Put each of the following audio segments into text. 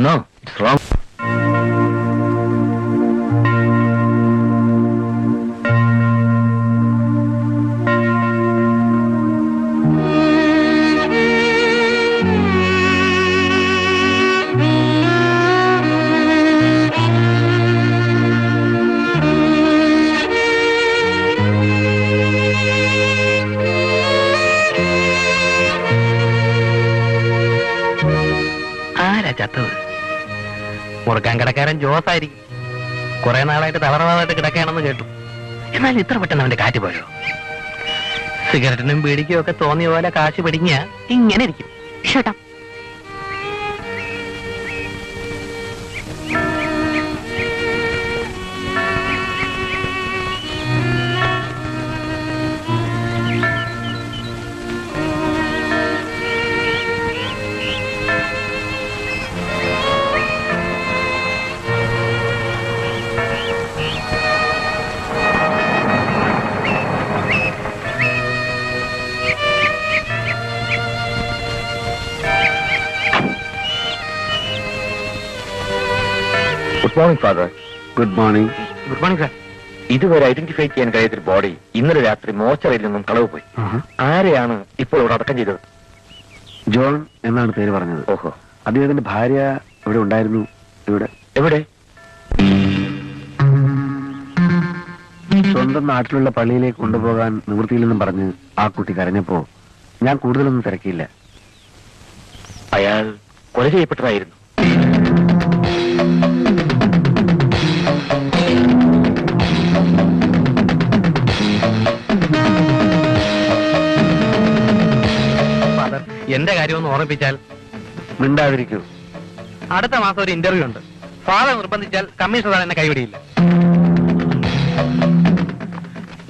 No, it's wrong. ചത്തത് മുറുക്കാൻ കിടക്കാരൻ ജോസ് ആയിരിക്കും. കുറെ നാളായിട്ട് തളർവാദമായിട്ട് കിടക്കുകയാണെന്ന് കേട്ടു. എന്നാൽ ഇത്ര പെട്ടെന്ന് അവന്റെ കാറ്റ് പോയോ? സിഗരറ്റിനും ബീഡിക്കും ഒക്കെ തോന്നിയ പോലെ കാശ് പിടിഞ്ഞ ഇങ്ങനെ ഇരിക്കും. Good morning father. Good morning. Good morning sir. ഇതുവരെ ഐഡന്റിഫൈ ചെയ്യാൻ കഴിയാത്തൊരു ബോഡി ഇന്നലെ രാത്രി മോർച്ചറിയിൽ നിന്നും കളവ് പോയി. ആരെയാണ് ഇപ്പോൾ ഇവിടെ അടക്കം ചെയ്തത്? ജോൺ എന്നാണ് പേര് പറഞ്ഞത്. ഓഹോ. അദ്ദേഹത്തിന്റെ ഭാര്യ ഇവിടെ ഉണ്ടായിരുന്നു. ഇവിടെ എവിടെ? സ്വന്തം നാട്ടിലുള്ള പള്ളിയിലേക്ക് കൊണ്ടുപോകാൻ നിവൃത്തിയില്ലെന്നും പറഞ്ഞ് ആ കുട്ടി കരഞ്ഞപ്പോ ഞാൻ കൂടുതലൊന്നും തിരക്കിയില്ല. അയാൾ കൊല ചെയ്യപ്പെട്ടതായിരുന്നു. എന്റെ കാര്യം ഒന്ന് ഓർമ്മിപ്പിച്ചാൽ. മിണ്ടാതിരിക്കൂ. അടുത്ത മാസം ഒരു ഇന്റർവ്യൂ ഉണ്ട്. ഫാദർ നിർബന്ധിച്ചാൽ കമ്മീഷണർ എന്നെ കൈവിടിയില്ല.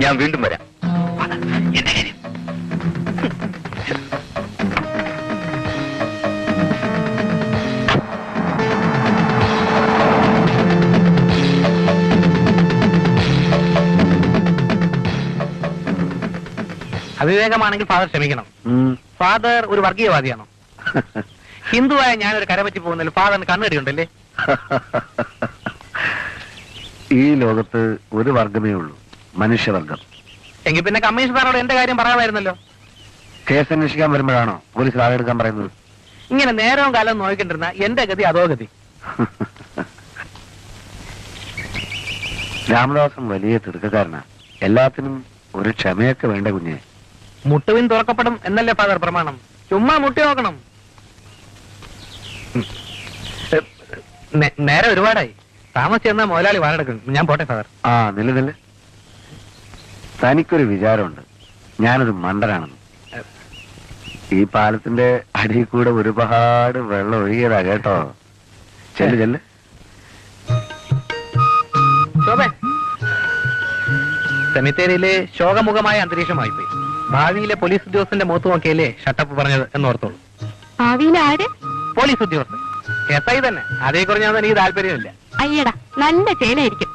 ഞാൻ വീണ്ടും വരാം. എന്റെ കാര്യം അവിവേകമാണെങ്കിൽ ഫാദർ ക്ഷമിക്കണം. ഫാദർ ഒരു വർഗീയവാദിയാണോ? ഹിന്ദുവായ ഞാനൊരു കരപറ്റി പോകുന്നതിൽ ഫാദറിന് കണ്ണുകടിയുണ്ടല്ലേ? ഈ ലോകത്ത് ഒരു വർഗമേ ഉള്ളൂ, മനുഷ്യവർഗം. എങ്കിൽ പിന്നെ കമ്മീഷണറോട് എന്റെ കാര്യം പറയാമായിരുന്നല്ലോ. കേസ് അന്വേഷിക്കാൻ വരുമ്പോഴാണോ പോലീസ് ആളെടുക്കാൻ പറയുന്നത്? ഇങ്ങനെ നേരവും കാലം നോക്കിണ്ടിരുന്ന എന്റെ ഗതി അതോ ഗതി. രാമദാസൻ വലിയ തിടുക്കക്കാരനാ. എല്ലാത്തിനും ഒരു ക്ഷമയൊക്കെ വേണ്ട കുഞ്ഞെ. മുട്ടുവിൻ തുറക്കപ്പെടും എന്നല്ലേ ഫാദർ പ്രമാണം? ചുമ്മാ മുട്ടി നോക്കണം. നേരെ ഒരുപാടായി. താമസിച്ചെന്നാ മുതലാളി വാഴെടുക്കും. ഞാൻ പോട്ടെ ഫാദർ. ആ നില തനിക്കൊരു വിചാരമുണ്ട്, ഞാനൊരു മണ്ടനാണെന്ന്. ഈ പാലത്തിന്റെ അടിയിൽ കൂടെ ഒരുപാട് വെള്ളം ഒഴുകിയതാ കേട്ടോ. ചെല്ല്. ശോഭേ, സെമിത്തേരിയിലെ ശോകമുഖമായ അന്തരീക്ഷമായിപ്പോയി. ഭാവിയിലെ പോലീസ് ഉദ്യോഗസ്ഥന്റെ മുഖത്ത് നോക്കിയല്ലേ ഷട്ടപ്പ് പറഞ്ഞത് എന്നോർത്തോളൂ. ഭാവിയിലെ ആര്? പോലീസ് ഉദ്യോഗസ്ഥൻ. SI തന്നെ. അതേ കുറിഞ്ഞാൽ എനിക്ക് താല്പര്യമില്ല. അയ്യടാ, നല്ല ചേലായിരിക്കും.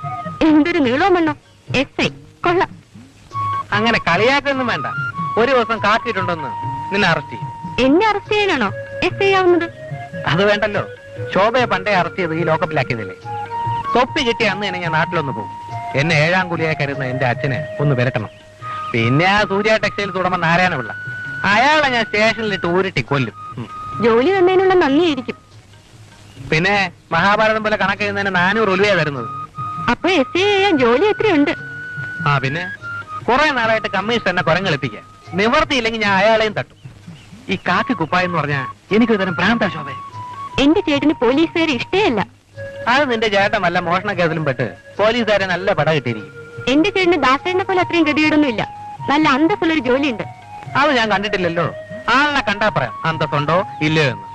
എന്തൊരു നീളവും വേണോ. SI കൊള്ളാം. അങ്ങനെ കളിയാക്കൊന്നും വേണ്ട. ഒരു ദിവസം കാത്തിട്ടുണ്ടെന്ന് നിന്നെ അറസ്റ്റ് ചെയ്യും. എന്നെ അറസ്റ്റ് ചെയ്യാനാണോ SI ആവുന്നത്? അത് വേണ്ടല്ലോ. ശോഭയെ പണ്ടേ അറസ്റ്റ് ചെയ്ത് ഈ ലോക്കപ്പിലാക്കിയതല്ലേ. തൊപ്പി കിട്ടിയ അന്ന് തന്നെ ഞാൻ നാട്ടിലൊന്ന് പോകും. എന്നെ 7ാം കൂലിയായി കരുതുന്ന എന്റെ അച്ഛനെ ഒന്ന് വിരട്ടണം. പിന്നെ ആ സൂര്യ ടെക്സ്റ്റൈൽസ് ഉടമ നാരായണപിള്ള, അയാളെ ഞാൻ സ്റ്റേഷനിലിട്ട് ഊരിട്ടി കൊല്ലും. ജോലി തന്നതിനുള്ള നന്ദിയായിരിക്കും. പിന്നെ മഹാഭാരതം പോലെ കണക്കെഴുന്നതിന് 400 ഉലുവയാ തരുന്നത്. അപ്പൊ SI ചെയ്യാൻ ജോലി എത്രയുണ്ട്? ആ പിന്നെ കുറെ നാളായിട്ട് കമ്മീഷൻ എന്നെ കുരങ്ങളിപ്പിക്കാൻ നിവർത്തിയില്ലെങ്കിൽ ഞാൻ അയാളെയും തട്ടും. ഈ കാക്കി കുപ്പായ എന്ന് പറഞ്ഞാൽ എനിക്കൊരു തരം ഭ്രാന്താ ശോഭേ. എന്റെ ചേട്ടന് പോലീസുകാരെ ഇഷ്ടമല്ല. അത് നിന്റെ ചേട്ടൻ വല്ല മോഷണ കേസിലും പെട്ട് പോലീസുകാരെ നല്ല പട കിട്ടിയിരിക്കും. എന്റെ ചേട്ടന് ദാസേനെ പോലെ അത്രയും ഗതികേടൊന്നുമില്ല. നല്ല അന്തസ്സുള്ളൊരു ജോലിയുണ്ട്. അത് ഞാൻ കണ്ടിട്ടില്ലല്ലോ. ആളിനെ കണ്ടാ പറയാം അന്തസ്സുണ്ടോ ഇല്ലയോ എന്ന്.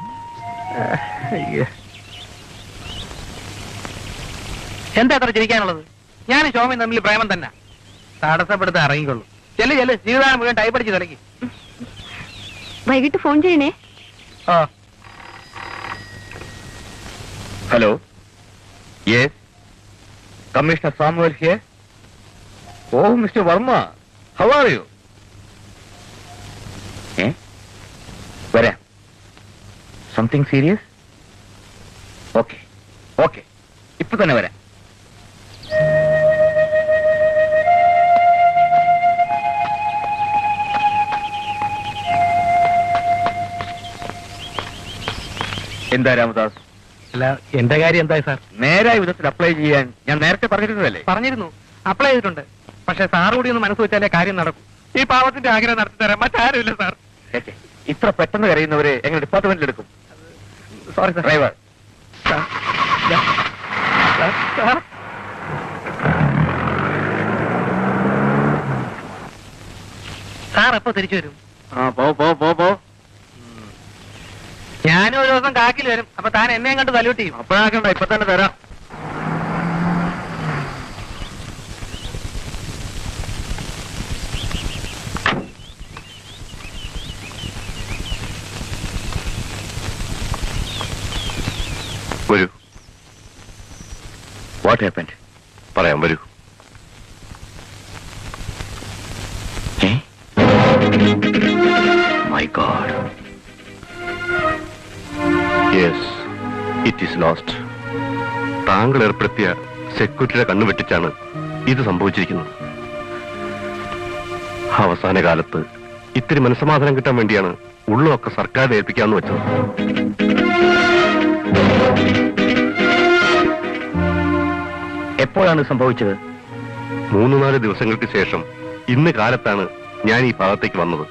എന്താ അത്ര ചിരിക്കാനുള്ളത്? ഞാനും ശോഭയും തമ്മിൽ പ്രേമം തന്നെ. തടസ്സപ്പെടുത്താൻ ഇറങ്ങിക്കൊള്ളു. ചെല്ല് ജീവിതം മുഴുവൻ ടൈപ്പ് അടിച്ച് കളിക്കും. വൈകിട്ട് ഫോൺ ചെയ്യണേ. Hello, yes, commissioner Samuel here. Oh mister Varma, how are you? വരാം. Something serious? ഓക്കെ ഓക്കെ, ഇപ്പൊ തന്നെ വരാം. എന്താ രാമദാസ്? അല്ല, എന്റെ കാര്യം എന്തായി സാർ? നേരായ വിധത്തിൽ അപ്ലൈ ചെയ്യാൻ ഞാൻ നേരത്തെ പറഞ്ഞിരുന്നതല്ലേ? പറഞ്ഞിരുന്നു, അപ്ലൈ ചെയ്തിട്ടുണ്ട്. പക്ഷെ സാർ കൂടി ഒന്ന് മനസ്സ് വെച്ചാലേ കാര്യം നടക്കും. ഈ പാവത്തിന്റെ ആഗ്രഹം നടത്തി തരാൻ മറ്റാരുമില്ല സാർ. ഇത്ര പെട്ടെന്ന് കരയുന്നവരെ എങ്ങനെ ഡിപ്പാർട്ട്മെന്റിൽ എടുക്കും? Sorry sir. ഡ്രൈവർ, സാർ എപ്പോ തിരിച്ചു വരും? പോ. ഞാനും ഒരു ദിവസം കാക്കിൽ വരും. അപ്പൊ താൻ എന്നെയും കണ്ട് സല്യൂട്ട് ചെയ്യും. അപ്പോഴാക്കണ്ട, ഇപ്പൊ തന്നെ തരാം. വരൂ. What happened? പറയാം, വരൂ. My God. Yes, it is lost. താങ്കൾ ഏർപ്പെടുത്തിയ സെക്യൂരിറ്റിയുടെ കണ്ണു വെട്ടിച്ചാണ് ഇത് സംഭവിച്ചിരിക്കുന്നത്. അവസാന കാലത്ത് ഇത്തിരി മനസ്സമാധാനം കിട്ടാൻ വേണ്ടിയാണ് ഉള്ളതൊക്കെ സർക്കാരിനെ ഏൽപ്പിക്കാമെന്ന് വെച്ചത്. എപ്പോഴാണ് സംഭവിച്ചത്? 3-4 ദിവസങ്ങൾക്ക് ശേഷം ഇന്ന് കാലത്താണ് ഞാൻ ഈ ഭാഗത്തേക്ക് വന്നത്.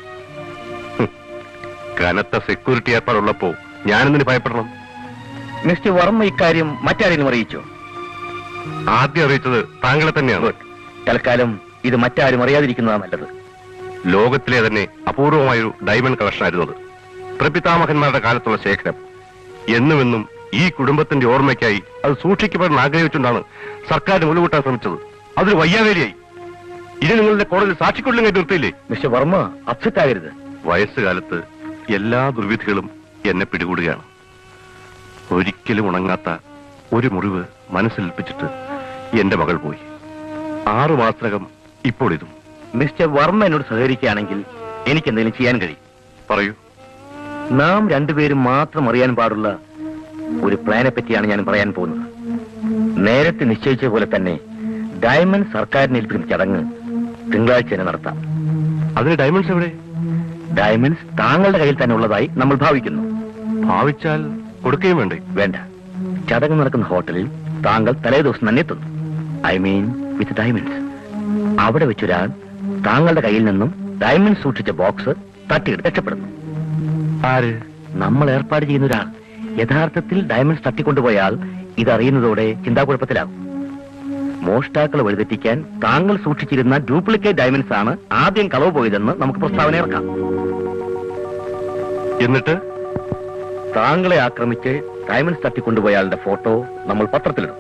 കനത്ത സെക്യൂരിറ്റി ഏർപ്പാടുള്ളപ്പോ ഞാനെന്തിന് ഭയപ്പെടണം? മിസ്റ്റർ വർമ്മ ഇക്കാര്യം മറ്റാരെങ്കിലും അറിയിച്ചോ? ആദ്യം അറിയിച്ചത് താങ്കളെ തന്നെയാണ്. തൽക്കാലം ഇത് മറ്റാരും അറിയാതിരിക്കുന്നതാണ് നല്ലത്. ലോകത്തിലെ തന്നെ അപൂർവമായൊരു ഡയമണ്ട് കളക്ഷൻ ആയിരുന്നത്. പ്രപിതാമഹന്മാരുടെ കാലത്തുള്ള ശേഖരം. എന്നുമെന്നും ഈ കുടുംബത്തിന്റെ ഓർമ്മയ്ക്കായി അത് സൂക്ഷിക്കപ്പെടാൻ ആഗ്രഹിച്ചുകൊണ്ടാണ് സർക്കാരിന് മുഴുകൂട്ടാൻ ശ്രമിച്ചത്. അതൊരു വയ്യാവേലിയായി. ഇനി നിങ്ങളുടെ കോടതിയിൽ സാക്ഷിക്കൊള്ളും കയറ്റി നിർത്തിയില്ലേ? മിസ്റ്റർ വർമ്മ അപ്സെറ്റ് ആകരുത്. വയസ്സുകാലത്ത് എല്ലാ ദുർവിധികളും എന്നെ പിടികൂടുകയാണ്. ഒരിക്കലും ഉണങ്ങാത്ത ഒരു മുറിവ് മനസ്സിലേൽപ്പിച്ചിട്ട് എന്റെ മകൾ പോയി. 6 മാസത്തിനകം ഇപ്പോൾ ഇതും. മിസ്റ്റർ വർമ്മ എന്നോട് സഹകരിക്കുകയാണെങ്കിൽ എനിക്ക് എന്തെങ്കിലും ചെയ്യാൻ കഴിയും. പറയൂ. നാം രണ്ടുപേരും മാത്രം അറിയാൻ പാടുള്ള ഒരു പ്ലാനെ പറ്റിയാണ് ഞാൻ പറയാൻ പോകുന്നത്. നേരത്തെ നിശ്ചയിച്ച പോലെ തന്നെ ഡയമണ്ട് സർക്കാരിനെ ഏൽപ്പിക്കുന്ന ചടങ്ങ് തിങ്കളാഴ്ച തന്നെ നടത്താം. അതിന് ഡയമണ്ട്സ് എവിടെ? ഡയമണ്ട്സ് താങ്കളുടെ കയ്യിൽ തന്നെ ഉള്ളതായി നമ്മൾ ഭാവിക്കുന്നു. ഭാവിച്ചാൽ കൊടുക്കുകയും വേണ്ടേ? വേണ്ട. ചടങ്ങ് നടക്കുന്ന ഹോട്ടലിൽ താങ്കൾ തലേ ദിവസം തന്നെ എത്തുന്നു. I mean with diamonds. അവിടെ വെച്ചൊരാൾ താങ്കളുടെ കയ്യിൽ നിന്നും ഡയമണ്ട് സൂക്ഷിച്ച ബോക്സ് തട്ടിയെടുത്ത് രക്ഷപ്പെടുന്നു. ആര്? നമ്മൾ ഏർപ്പാട് ചെയ്യുന്ന ഒരാൾ. യഥാർത്ഥത്തിൽ ഡയമണ്ട്സ് തട്ടിക്കൊണ്ടുപോയാൽ ഇതറിയുന്നതോടെ ചിന്താകുഴപ്പത്തിലാകും. മോഷ്ടാക്കളെ വഴിതെറ്റിക്കാൻ താങ്കൾ സൂക്ഷിച്ചിരുന്ന ഡ്യൂപ്ലിക്കേറ്റ് ഡയമണ്ട്സ് ആണ് ആദ്യം കളവ് പോയതെന്ന് നമുക്ക് പ്രസ്താവന ഇറക്കാം. എന്നിട്ട് താങ്കളെ ആക്രമിച്ച് ഡയമണ്ട്സ് തട്ടിക്കൊണ്ടുപോയാളുടെ ഫോട്ടോ നമ്മൾ പത്രത്തിലിടും.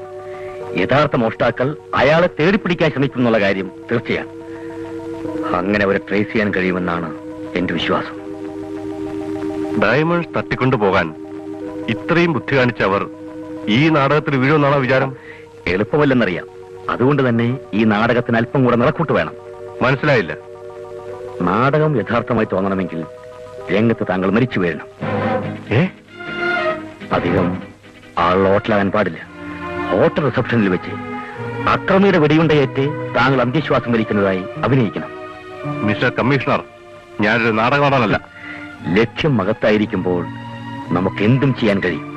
യഥാർത്ഥ മോഷ്ടാക്കൾ അയാളെ തേടിപ്പിടിക്കാൻ ശ്രമിക്കുന്നുള്ള കാര്യം തീർച്ചയാണ്. അങ്ങനെ അവരെ ട്രേസ് ചെയ്യാൻ കഴിയുമെന്നാണ് എന്റെ വിശ്വാസം. ഡയമണ്ട്സ് തട്ടിക്കൊണ്ടുപോകാൻ ഇത്രയും ബുദ്ധി കാണിച്ച അവർ ഈ നാടകത്തിൽ വീഴുമെന്നാണോ വിചാരം? എളുപ്പമല്ലെന്നറിയാം. അതുകൊണ്ട് തന്നെ ഈ നാടകത്തിന് അല്പം കൂടെ നിറക്കൂട്ട് വേണം. മനസ്സിലായില്ല. നാടകം യഥാർത്ഥമായി തോന്നണമെങ്കിൽ രംഗത്ത് താങ്കൾ മരിച്ചു വീഴണം. അധികം ആളോട്ടിലാകാൻ പാടില്ല. ഹോട്ടൽ റിസപ്ഷനിൽ വെച്ച് അക്രമിയുടെ വെടിയുണ്ടയേറ്റ് താങ്കൾ അന്ത്യശ്വാസം വലിക്കുന്നതായി അഭിനയിക്കണം. മിസ്റ്റർ കമ്മീഷണർ, ഞാനൊരു നാടകമാണല്ല. ലക്ഷ്യം മഹത്തായിരിക്കുമ്പോൾ നമുക്ക് എന്തും ചെയ്യാൻ കഴിയും.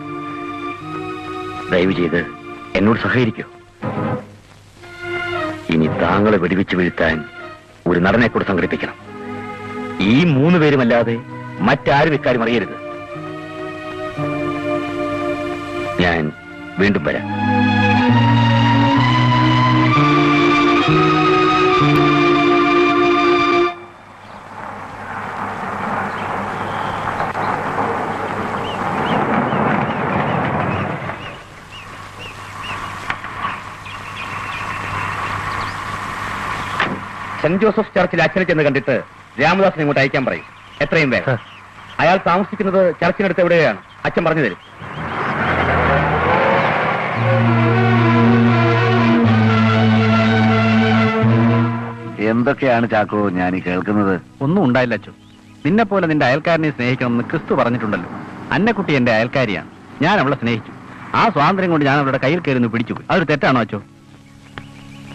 ദയവ് ചെയ്ത് എന്നോട് സഹകരിക്കൂ. ഇനി താങ്കളെ വെടിവെച്ച് വീഴ്ത്താൻ ഒരു നടനെ കൂടെ സംഘടിപ്പിക്കണം. ഈ 3 പേരുമല്ലാതെ മറ്റാരും ഇക്കാര്യം അറിയരുത്. ഞാൻ വീണ്ടും വരാം. സെന്റ് ജോസഫ് ചർച്ചിൽ അച്ഛനെ ചെന്ന് കണ്ടിട്ട് രാമദാസിനെ ഇങ്ങോട്ട് അയക്കാൻ പറയും. എത്രയും വേഗം. അയാൾ താമസിക്കുന്നത് ചർച്ചിനടുത്ത് എവിടെയാണ്? അച്ഛൻ പറഞ്ഞു തരും. എന്തൊക്കെയാണ് ചാക്കോ ഞാൻ ഈ കേൾക്കുന്നത്? ഒന്നും ഉണ്ടായില്ല അച്ചു. നിന്നെ പോലെ നിന്റെ അയൽക്കാരനെ സ്നേഹിക്കണമെന്ന് ക്രിസ്തു പറഞ്ഞിട്ടുണ്ടല്ലോ. അന്നക്കുട്ടി എന്റെ അയൽക്കാരിയാണ്. ഞാൻ അവളെ സ്നേഹിച്ചു. ആ സ്വാതന്ത്ര്യം കൊണ്ട് ഞാൻ അവരുടെ കയ്യിൽ കയറുന്നു പിടിച്ചുപോയി. അതൊരു തെറ്റാണോ അച്ചോ?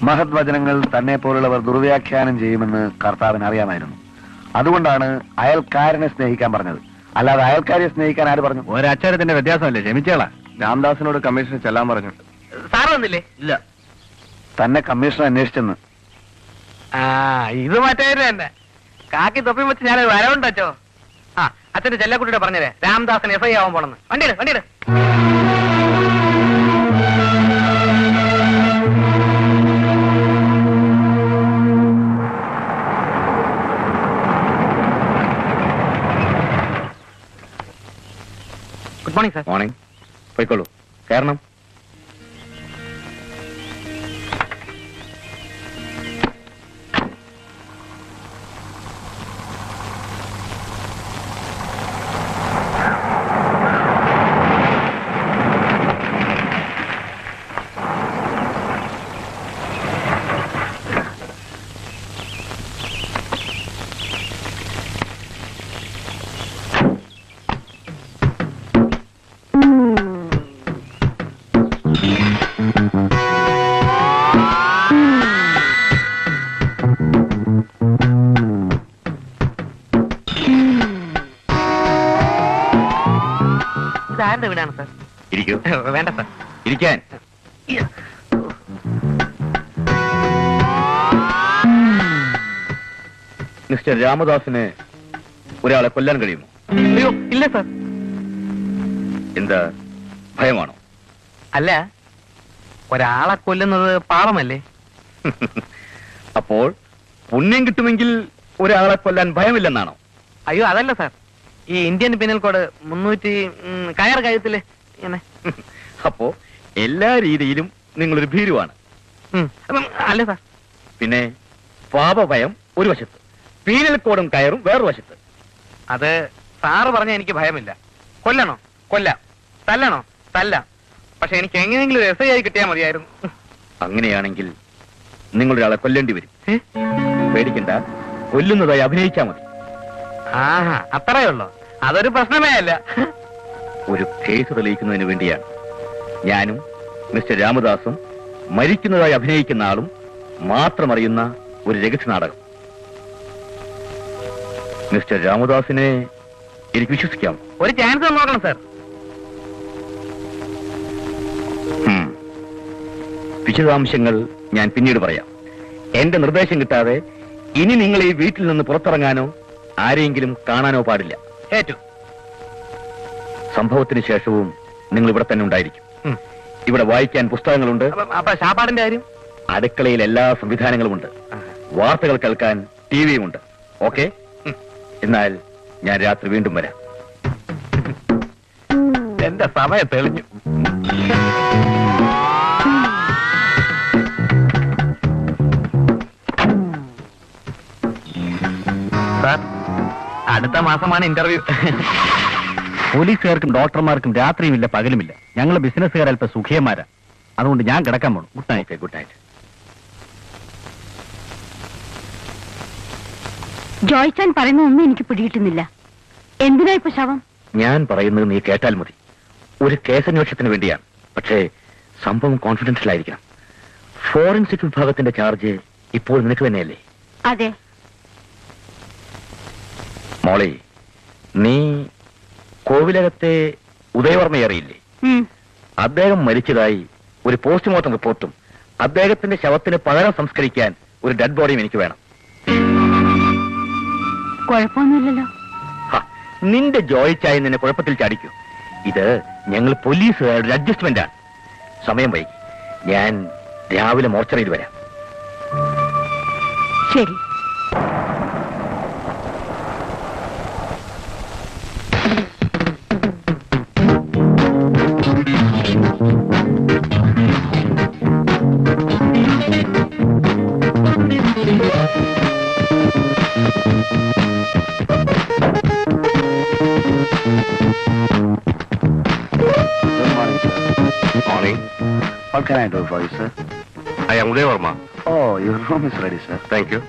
മഹത് വചനങ്ങൾ തന്നെ പോലുള്ളവർ ദുർവ്യാഖ്യാനം ചെയ്യുമെന്ന് കർത്താവിന് അറിയാമായിരുന്നു. അതുകൊണ്ടാണ് അയൽക്കാരനെ സ്നേഹിക്കാൻ പറഞ്ഞത്. അല്ലാതെ അയൽക്കാരെ സ്നേഹിക്കാൻ ആര് പറഞ്ഞു? ഒരക്ഷരത്തിന്റെ വ്യത്യാസമല്ലേ, ക്ഷമിച്ചേളാ. രാംദാസിനോട് കമ്മീഷന് ചെല്ലാൻ പറഞ്ഞു. സാറ് വന്നില്ലേ? ഇല്ല. തന്നെ കമ്മീഷണർ അന്വേഷിച്ചെന്ന്. ആ ഇത് മറ്റേ തന്നെ കാക്കി തൊപ്പി വെച്ച് ഞാൻ വരവുണ്ടോ? ആ അച്ഛന്റെ ചെല്ലക്കുട്ടിയുടെ പറഞ്ഞതേ രാംദാസൻ SI ആവാൻ പോണെന്ന്. വണ്ടിയിട് വണ്ടിയിട്. Good morning sir. മോർണിംഗ്. പോയിക്കോളൂ. കാരണം സാറിന്റെ വീടാണ് സാർ. ഇരിക്കൂ. വേണ്ട സാർ. ഇരിക്കാൻ. മിസ്റ്റർ രാമദാസിന് ഒരാളെ കൊല്ലാൻ കഴിയുമോ? അയ്യോ ഇല്ല സാർ. എന്താ, ഭയമാണോ? അല്ല, ഒരാളെ കൊല്ലുന്നത് പാപമല്ലേ? അപ്പോൾ പുണ്യം കിട്ടുമെങ്കിൽ ഒരാളെ കൊല്ലാൻ ഭയമില്ലെന്നാണോ? അയ്യോ അതല്ല സാർ. ഈ ഇന്ത്യൻ പിനൽ കോഡ് 300 കയർ കഴുത്തില് ഇങ്ങനെ. അപ്പോ എല്ലാ രീതിയിലും നിങ്ങളൊരു ഭീരുവാണ്. അല്ല സാർ. പിന്നെ പാപഭയം ഒരു വശത്ത്, പീനൽ കോഡും കയറും വേറൊരു വശത്ത്. അത് സാറ് പറഞ്ഞ എനിക്ക് ഭയമില്ല. കൊല്ലണോ കൊല്ലാം, തല്ലണോ തല്ലാം. പക്ഷെ എനിക്ക് എങ്ങനെയെങ്കിലും SI ആയി കിട്ടിയാൽ മതിയായിരുന്നു. അങ്ങനെയാണെങ്കിൽ നിങ്ങളൊരാളെ കൊല്ലേണ്ടി വരും. പേടിക്കണ്ട, കൊല്ലുന്നതായി അഭിനയിച്ചാൽ മതി. ആഹാ അത്രയേ ഉള്ളൂ. അതൊരു പ്രശ്നമേ അല്ല. ഒരു കേസ് തെളിയിക്കുന്നതിന് വേണ്ടിയാണ് ഞാനും മിസ്റ്റർ രാമദാസും മരിക്കുന്നതായി അഭിനയിക്കുന്ന ആളും മാത്രം അറിയുന്ന ഒരു രഹസ്യ നാടകം. മിസ്റ്റർ രാമദാസിനെ എനിക്ക് വിശ്വസിക്കാം. ഒരു ചാൻസ് നോക്കണം സാർ. വിശദാംശങ്ങൾ ഞാൻ പിന്നീട് പറയാം. എന്റെ നിർദ്ദേശം കിട്ടാതെ ഇനി നിങ്ങൾ ഈ വീട്ടിൽ നിന്ന് പുറത്തിറങ്ങാനോ ആരെയെങ്കിലും കാണാനോ പാടില്ല. ഏറ്റു. സംഭവത്തിന് ശേഷവും നിങ്ങൾ ഇവിടെ തന്നെ ഉണ്ടായിരിക്കും. ഇവിടെ വായിക്കാൻ പുസ്തകങ്ങളുണ്ട്. അപ്പൊ ശാപ്പാടിന്റെ കാര്യം? അടുക്കളയിൽ എല്ലാ സംവിധാനങ്ങളുമുണ്ട്. വാർത്തകൾ കേൾക്കാൻ ടിവിയുമുണ്ട്. ഓക്കെ, എന്നാൽ ഞാൻ രാത്രി വീണ്ടും വരാം. എന്റെ സമയം തെളിഞ്ഞു. സാർ, അടുത്ത മാസമാണ് ഇന്റർവ്യൂ. പോലീസുകാർക്കും ഡോക്ടർമാർക്കും രാത്രിയുമില്ല പകലുമില്ല. ഞങ്ങൾ ബിസിനസ്സുകാർ അല്പം സുഖിയന്മാരാ. അതുകൊണ്ട് ഞാൻ കിടക്കാൻ പോണു. Good night. Good night. Joychan പറയുന്ന ഒന്നും എനിക്ക് പിടികിട്ടുന്നില്ല. എന്തിനാ ഇപ്പൊ ശവം? ഞാൻ പറയുന്നത് നീ കേട്ടാൽ മതി. ഒരു കേസന്വേഷണത്തിന് വേണ്ടിയാണ്. പക്ഷേ സംഭവം കോൺഫിഡൻഷ്യൽ ആയിരിക്കണം. ഫോറൻസിക് വിഭാഗത്തിന്റെ ചാർജ് ഇപ്പോൾ നിനക്ക് തന്നെയല്ലേ? അതെ. മോളെ, നീ കോവിലകത്തെ ഉദയവർമ്മയെ അറിയില്ലേ? അദ്ദേഹം മരിച്ചതായി ഒരു പോസ്റ്റ്മോർട്ടം റിപ്പോർട്ടും അദ്ദേഹത്തിന്റെ ശവത്തിന് പകരം സംസ്കരിക്കാൻ ഒരു ഡെഡ് ബോഡിയും എനിക്ക് വേണം. കുഴപ്പമൊന്നുമില്ലല്ലോ. നിന്റെ ജോയിച്ചായി നിന്നെ കുഴപ്പത്തിൽ ചാടിക്കൂ. ഇത് ഞങ്ങൾ പോലീസുകാരുടെ അഡ്ജസ്റ്റ്മെന്റ് ആണ്. സമയം വൈകി. ഞാൻ രാവിലെ മോർച്ചറിയിൽ വരാം. ശരി. What can I do for you, sir? I am Uday Verma. Oh, your room is ready, sir. Thank you.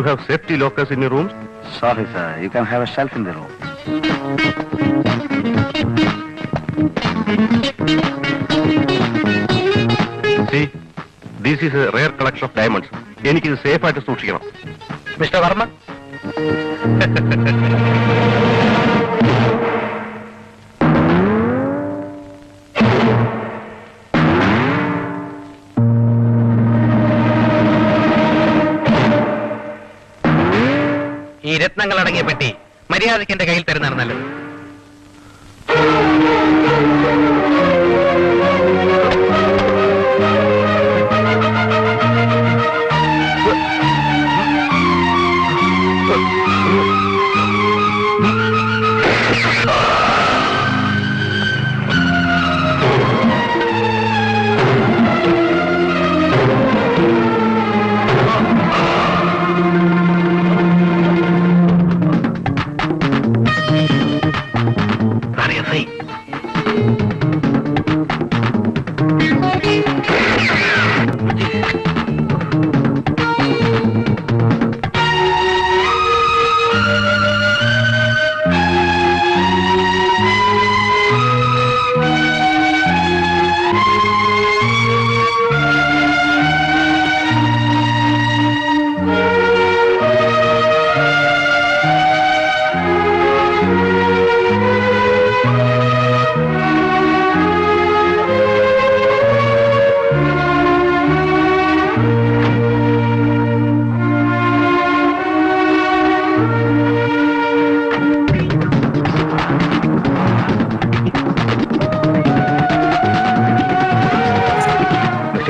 have safety lockers in your rooms? Sorry, sir. You can have a shelf in the room. See, this is a rare collection of diamonds. എനിക്കിത് safe ആയിട്ട് സൂക്ഷിക്കണം. Mister Varma, ഈ രത്നങ്ങൾ അടങ്ങിയ പെട്ടി മര്യാദയ്ക്ക് എന്റെ കയ്യിൽ തരുന്നതാണ് നല്ലത്.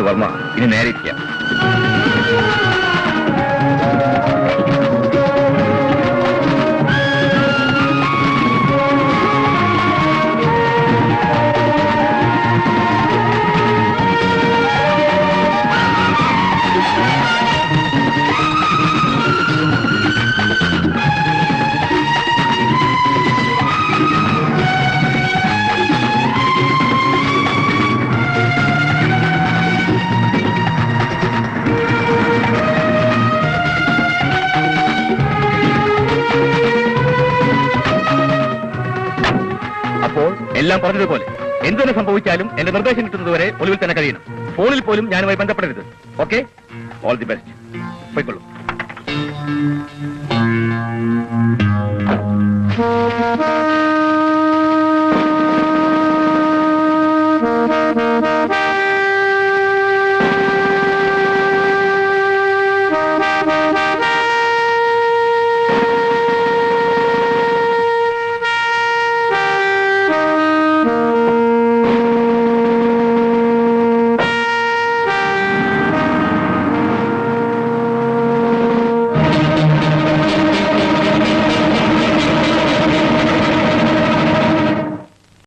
വർമ്മ, ഇനി നേരെ ഇരിക്കാം. അപ്പോൾ എല്ലാം പറഞ്ഞതുപോലെ എന്തുതന്നെ സംഭവിച്ചാലും എന്റെ നിർദ്ദേശം കിട്ടുന്നതുവരെ ഒളിവിൽ തന്നെ കഴിയണം. ഫോണിൽ പോലും ഞാനുമായി ബന്ധപ്പെടരുത്. ഓക്കെ? All the best. പോയിക്കൊള്ളൂ.